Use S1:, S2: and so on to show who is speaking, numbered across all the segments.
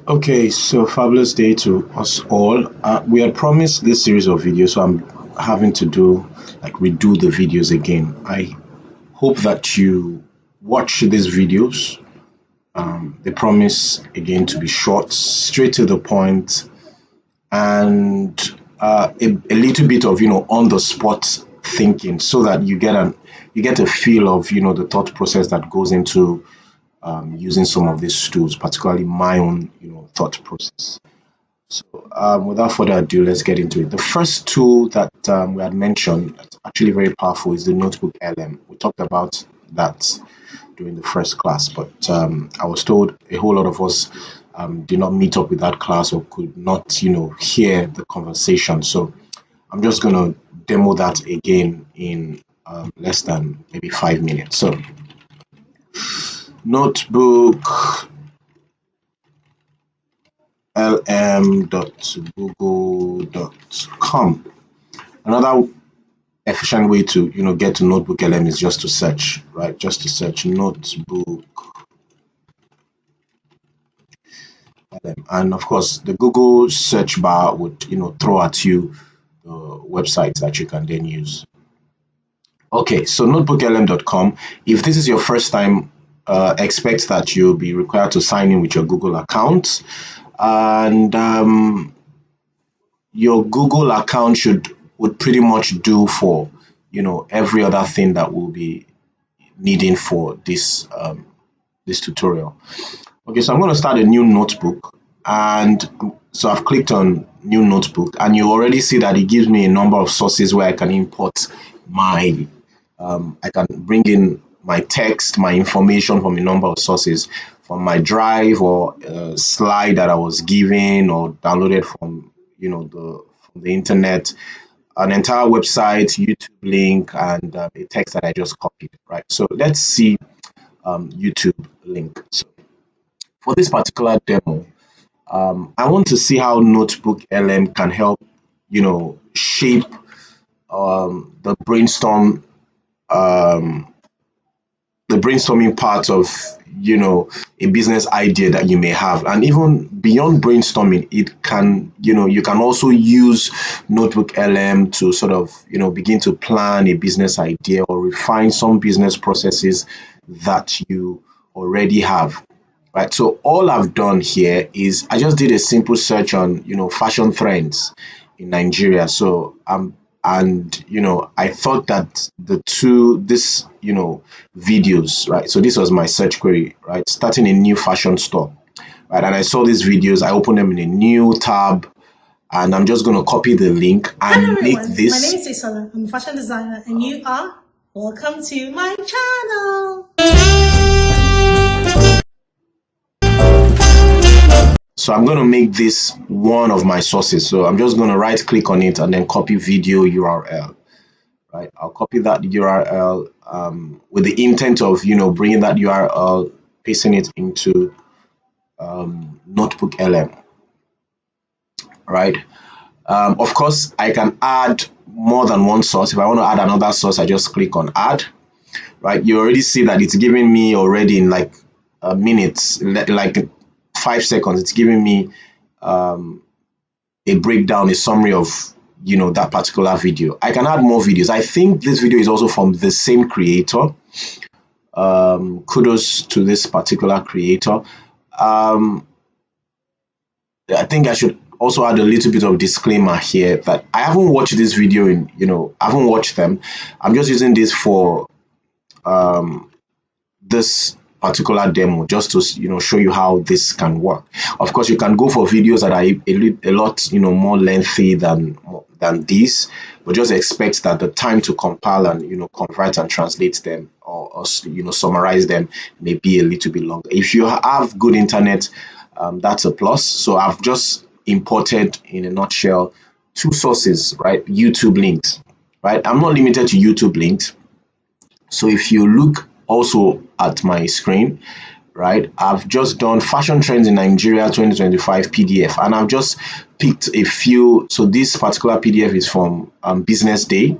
S1: Okay, so fabulous day to us all. We had promised this series of videos, so I'm having to redo the videos again. I hope that you watch these videos. They promise again to be short, straight to the point, and a little bit of on the spot thinking, so that you get a feel of the thought process that goes into using some of these tools, particularly my own thought process. So, without further ado, let's get into it. The first tool that we had mentioned that's actually very powerful is the Notebook LM. We talked about that during the first class, but I was told a whole lot of us did not meet up with that class or could not, hear the conversation. So I'm just going to demo that again in less than maybe 5 minutes. So, notebook lm.google.com. Another efficient way to get to Notebook LM is just to search, right? Just to search Notebook LM, and of course the Google search bar would throw at you the websites that you can then use. Okay, so notebooklm.com. If this is your first time, expect that you'll be required to sign in with your Google account, and your Google account would pretty much do for every other thing that we'll be needing for this tutorial. Okay, so I'm going to start a new notebook, and so I've clicked on new notebook, and you already see that it gives me a number of sources where I can import my I can bring in my text, my information from a number of sources, from my drive or slide that I was given or downloaded from the internet, an entire website, YouTube link, and a text that I just copied. Right. So let's see YouTube link. So for this particular demo, I want to see how Notebook LM can help shape the brainstorming part of a business idea that you may have. And even beyond brainstorming, it can you can also use Notebook LM to sort of begin to plan a business idea or refine some business processes that you already have. Right, so all I've done here is I just did a simple search on fashion trends in Nigeria. So and I thought that this videos, right? So this was my search query, right? Starting a new fashion store, right? And I saw these videos. I opened them in a new tab, and I'm just going to copy the link
S2: Hello
S1: and make
S2: everyone, my
S1: this.
S2: name is Isola. I'm a fashion designer and you are welcome to my channel.
S1: So I'm going to make this one of my sources. So I'm just going to right click on it and then copy video URL. Right, I'll copy that URL with the intent of bringing that URL, pasting it into Notebook LM. Right. Of course, I can add more than one source. If I want to add another source, I just click on add. Right, you already see that it's giving me already in like minutes, like 5 seconds. It's giving me a breakdown, a summary of that particular video. I can add more videos. I think this video is also from the same creator. Kudos to this particular creator. I think I should also add a little bit of disclaimer here that I haven't watched this video I haven't watched them. I'm just using this for this particular demo just to show you how this can work. Of course, you can go for videos that are a lot more lengthy than this, but just expect that the time to compile and convert and translate them or summarize them may be a little bit longer. If you have good internet, that's a plus. So I've just imported, in a nutshell, two sources, right? YouTube links, right? I'm not limited to YouTube links. So if you look also at my screen, right, I've just done fashion trends in Nigeria 2025 PDF, and I've just picked a few. So this particular PDF is from Business Day,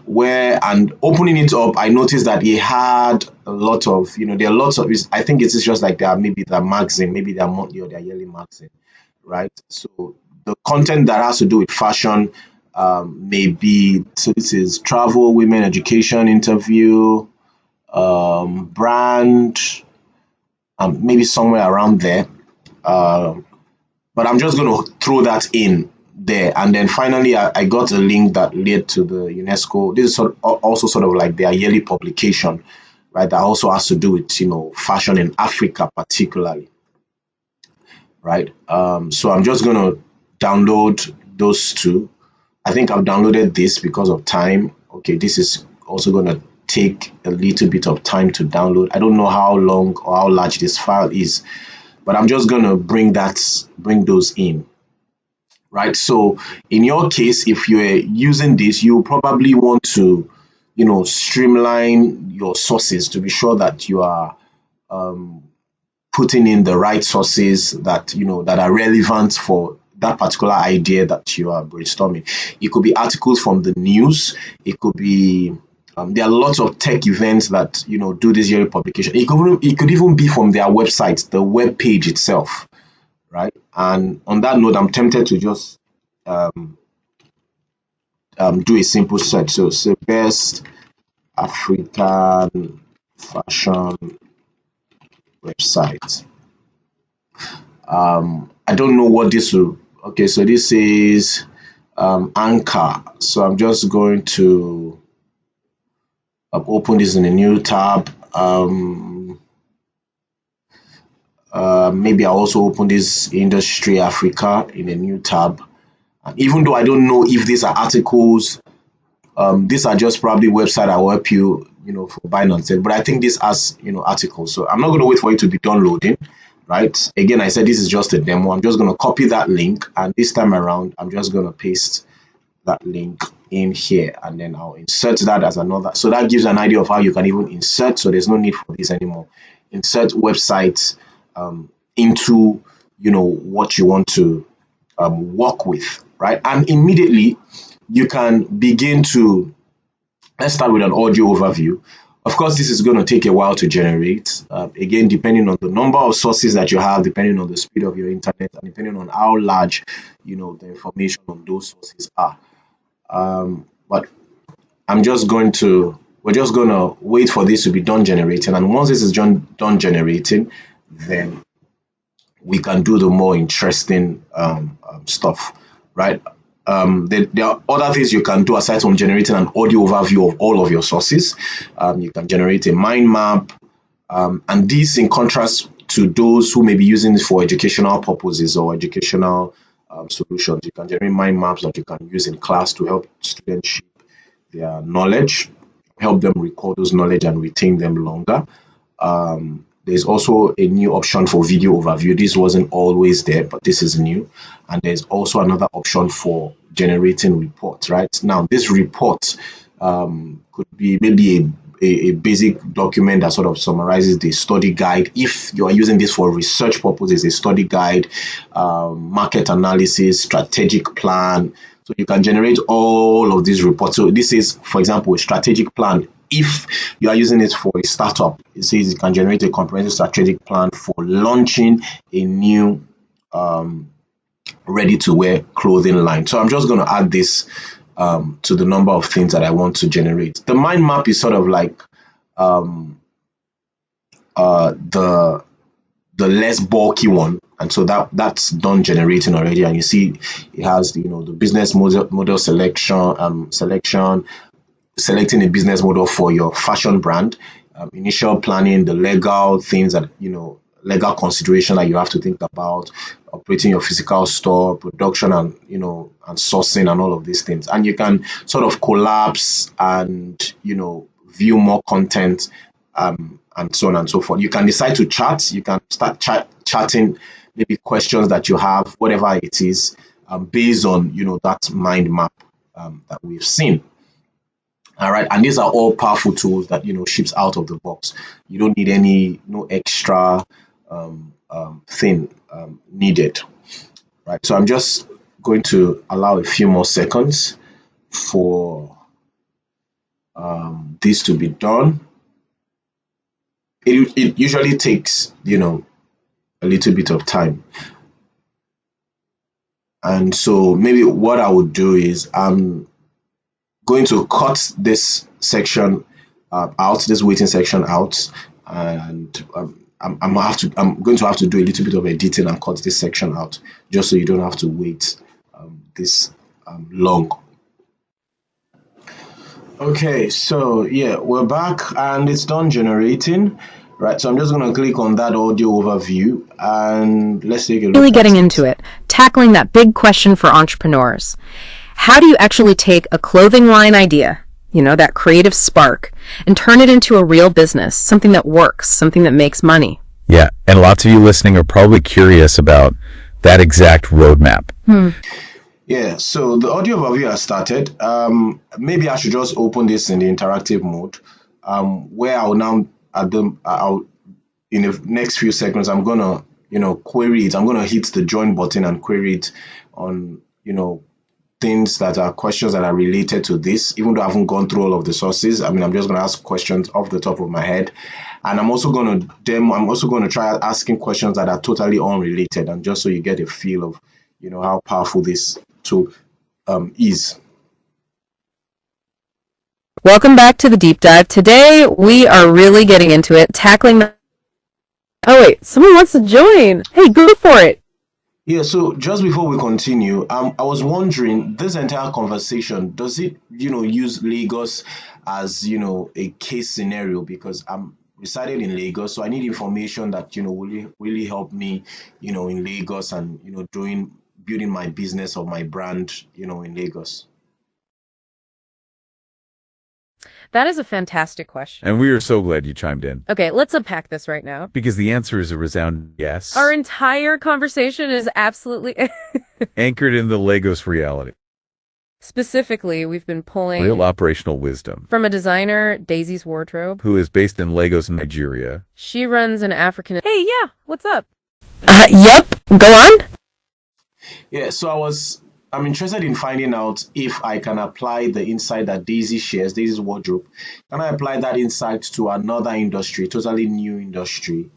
S1: where, and opening it up, I noticed that it had a lot of, there are lots of, I think it is just like maybe their magazine, maybe their monthly or their yearly magazine, right? So the content that has to do with fashion, maybe, so this is travel, women, education, interview, brand, maybe somewhere around there. But I'm just going to throw that in there. And then finally, I got a link that led to the UNESCO. This is also sort of like their yearly publication, right? That also has to do with, fashion in Africa particularly, right? So I'm just going to download those two. I think I've downloaded this because of time. Okay, this is also going to take a little bit of time to download. I don't know how long or how large this file is, but I'm just going to bring those in, right? So in your case, if you're using this, you probably want to, streamline your sources to be sure that you are putting in the right sources that, that are relevant for that particular idea that you are brainstorming. It could be articles from the news. It could be there are lots of tech events that do this yearly publication. It could even be from their website, the web page itself, right? And on that note, I'm tempted to just do a simple search. So say best African fashion website. I don't know what this will. Okay, so this is Anchor. So I'm just going to open this in a new tab. Maybe I'll also open this Industry Africa in a new tab. And even though I don't know if these are articles, these are just probably website that will help you, for buying and selling. But I think this has, articles. So I'm not going to wait for it to be downloading, right? Again, I said this is just a demo. I'm just going to copy that link, and this time around, I'm just going to paste that link in here, and then I'll insert that as another. So that gives an idea of how you can even insert. So there's no need for this anymore. Insert websites into, what you want to work with, right? And immediately you can begin to, let's start with an audio overview. Of course, this is going to take a while to generate. Again, depending on the number of sources that you have, depending on the speed of your internet, and depending on how large, the information on those sources are. But we're just going to wait for this to be done generating. And once this is done generating, then we can do the more interesting stuff, right? There are other things you can do aside from generating an audio overview of all of your sources. You can generate a mind map, and this in contrast to those who may be using it for educational purposes or educational solutions. You can generate mind maps that you can use in class to help students shape their knowledge, help them record those knowledge and retain them longer. There's also a new option for video overview. This wasn't always there, but this is new. And there's also another option for generating reports, right? Now, this report could be maybe a basic document that sort of summarizes the study guide. If you are using this for research purposes, a study guide, market analysis, strategic plan. So you can generate all of these reports. So this is, for example, a strategic plan. If you are using it for a startup, it says you can generate a comprehensive strategic plan for launching a new ready-to-wear clothing line. So I'm just going to add this to the number of things that I want to generate. The mind map is sort of like the less bulky one, and so that's done generating already. And you see it has the business model selection, selecting a business model for your fashion brand, initial planning, the legal things that legal consideration that you have to think about, operating your physical store, production, and and sourcing, and all of these things. And you can sort of collapse and view more content, and so on and so forth. You can decide to chat. You can start chatting maybe questions that you have, whatever it is, based on that mind map that we've seen. All right, and these are all powerful tools that ships out of the box. You don't need no extra thing needed, right? So I'm just going to allow a few more seconds for this to be done. It usually takes, a little bit of time. And so maybe what I would do is I'm going to cut this section out, this waiting section out, and I'm going to have to do a little bit of editing and cut this section out, just so you don't have to wait this long. Okay, so yeah, we're back and it's done generating. Right, so I'm just going to click on that audio overview and let's take a look.
S3: Really getting into it, tackling that big question for entrepreneurs. How do you actually take a clothing line idea, that creative spark, and turn it into a real business, something that works, something that makes money?
S4: Yeah, and lots of you listening are probably curious about that exact roadmap.
S1: Yeah, so the audio overview has started. Maybe I should just open this in the interactive mode, where I'll now in the next few seconds I'm gonna query it. I'm gonna hit the join button and query it on things that are questions that are related to this, even though I haven't gone through all of the sources. I mean, I'm just going to ask questions off the top of my head. And I'm also going to try asking questions that are totally unrelated, and just so you get a feel of, how powerful this tool is.
S3: Welcome back to the deep dive. Today, we are really getting into it, tackling the... Oh, wait, someone wants to join. Hey, go for it.
S1: Yeah, so just before we continue, I was wondering, this entire conversation, does it, use Lagos as, a case scenario? Because I'm resided in Lagos, so I need information that, will really help me, in Lagos and, building my business or my brand, in Lagos.
S3: That is a fantastic question.
S4: And we are so glad you chimed in,
S3: Okay, let's unpack this right now.
S4: because the answer is a resounding yes,
S3: Our entire conversation is absolutely...
S4: anchored in the Lagos reality.
S3: Specifically, we've been pulling
S4: Real operational wisdom.
S3: from a designer, Daisy's Wardrobe.
S4: Who is based in Lagos, Nigeria.
S3: She runs an African... Hey, yeah, what's up? Yep, go on.
S1: Yeah, so I'm interested in finding out if I can apply the insight that Daisy shares, Daisy's wardrobe. Can I apply that insight to another industry, totally new industry?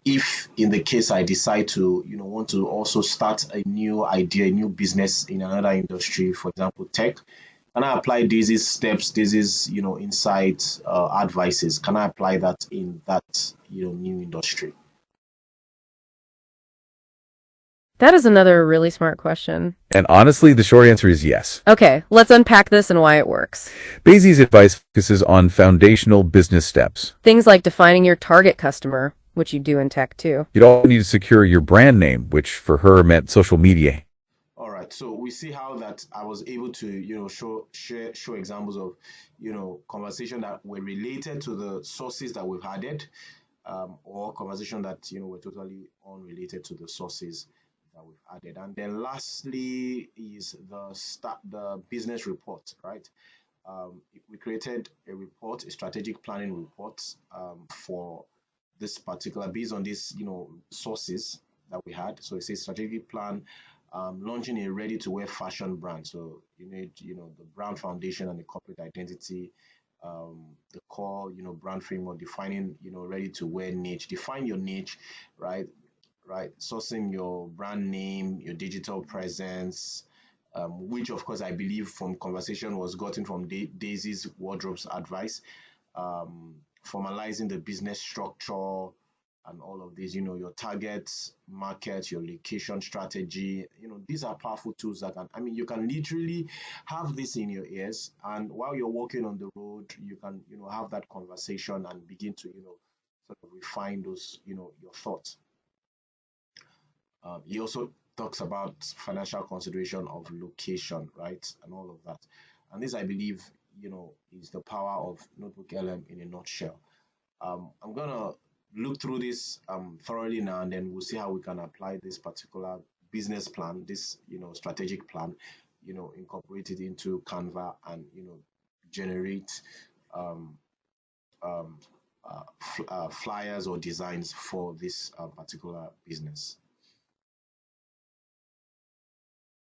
S1: If in the case I decide to, want to also start a new idea, a new business in another industry, for example, tech, can I apply Daisy's steps, Daisy's, insights, advices? Can I apply that in that, new industry?
S3: That is another really smart question.
S4: And honestly, the short answer is yes.
S3: Okay, let's unpack this and why it works.
S4: Daisy's advice focuses on foundational business steps.
S3: Things like defining your target customer, which you do in tech too.
S4: You'd also need to secure your brand name, which for her meant social media.
S1: All right, so we see how that I was able to, show examples of, conversation that were related to the sources that we've added, or conversation that were totally unrelated to the sources that we've added. And then lastly is the business report, right? We created a report, a strategic planning report, for this particular, based on these sources that we had. So it says strategic plan, launching a ready-to-wear fashion brand. So you need the brand foundation and the corporate identity, the core brand framework, defining ready-to-wear niche, define your niche, right? Sourcing your brand name, your digital presence, which of course I believe from conversation was gotten from Daisy's wardrobe's advice, formalizing the business structure and all of these, your targets, market, your location strategy. These are powerful tools that you can literally have this in your ears, and while you're walking on the road, you can, have that conversation and begin to, sort of refine those, your thoughts. He also talks about financial consideration of location, right, and all of that. And this, I believe, is the power of Notebook LM in a nutshell. I'm gonna look through this thoroughly now, and then we'll see how we can apply this particular business plan, this strategic plan, incorporate it into Canva, and generate um, um, flyers or designs for this particular business.